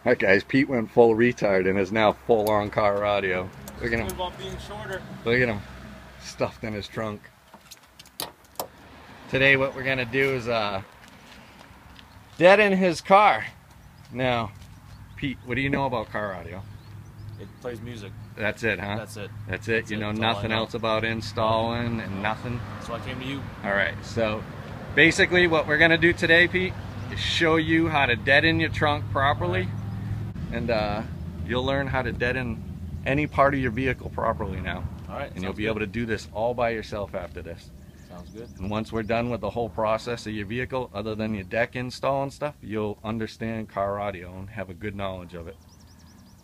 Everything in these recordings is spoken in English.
Alright guys, Pete went full retard and is now full on car audio. Look at him. About being shorter. Look at him. Stuffed in his trunk. Today what we're going to do is deaden his car. Now, Pete, what do you know about car audio? It plays music. That's it, huh? That's it. That's it? You know nothing else about installing and nothing? So I came to you. Alright, so basically what we're going to do today, Pete, is show you how to deaden your trunk properly. And you'll learn how to deaden any part of your vehicle properly now. Alright. And you'll be able to do this all by yourself after this. Sounds good. And once we're done with the whole process of your vehicle, other than your deck install and stuff, you'll understand car audio and have a good knowledge of it.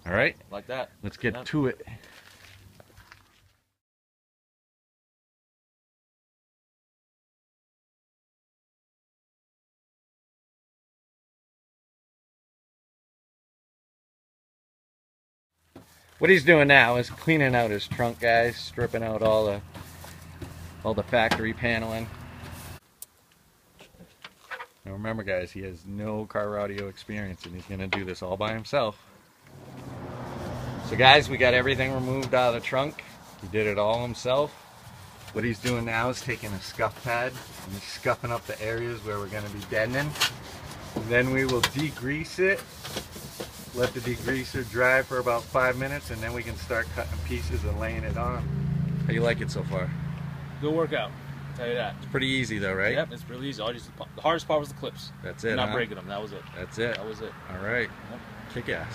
Alright? Like that. Let's get to it. What he's doing now is cleaning out his trunk, guys, stripping out all the factory paneling. Now remember guys, he has no car audio experience and he's going to do this all by himself. So guys, we got everything removed out of the trunk. He did it all himself. What he's doing now is taking a scuff pad and he's scuffing up the areas where we're going to be deadening. And then we will degrease it. Let the degreaser dry for about 5 minutes and then we can start cutting pieces and laying it on. How do you like it so far? Good workout. I'll tell you that. It's pretty easy though, right? Yep, it's really easy. The hardest part was the clips. That's it, Not breaking them. That was it. That's it. That was it. Alright. Yep. Kick ass.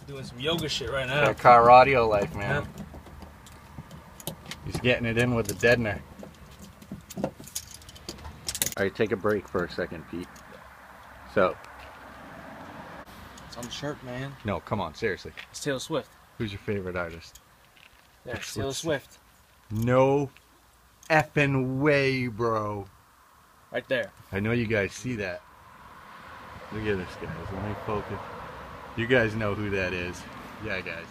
Doing some yoga shit right now. That car audio life, man. Yep. He's getting it in with the deadener. Alright, take a break for a second, Pete. So. It's on the shirt, man. No, come on, seriously. It's Taylor Swift. Who's your favorite artist? Yeah, Taylor Swift. No effing way, bro. Right there. I know you guys see that. Look at this, guys. Let me focus. You guys know who that is. Yeah, guys.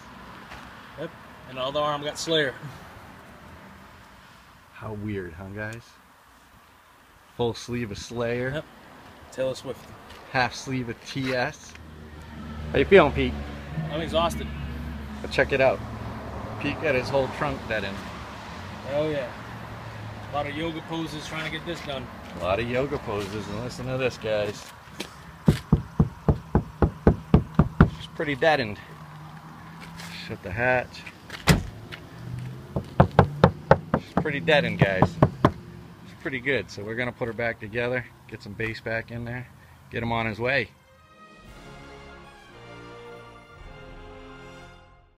Yep. And the other arm got Slayer. How weird, huh, guys? Full sleeve of Slayer. Yep. Taylor Swift. Half sleeve of TS. How you feeling, Pete? I'm exhausted. But check it out. Pete got his whole trunk deadened. Oh yeah. A lot of yoga poses trying to get this done. A lot of yoga poses, and listen to this, guys. It's pretty deadened. Shut the hatch. She's pretty deadened, guys. It's pretty good. So we're gonna put her back together, get some bass back in there, get him on his way.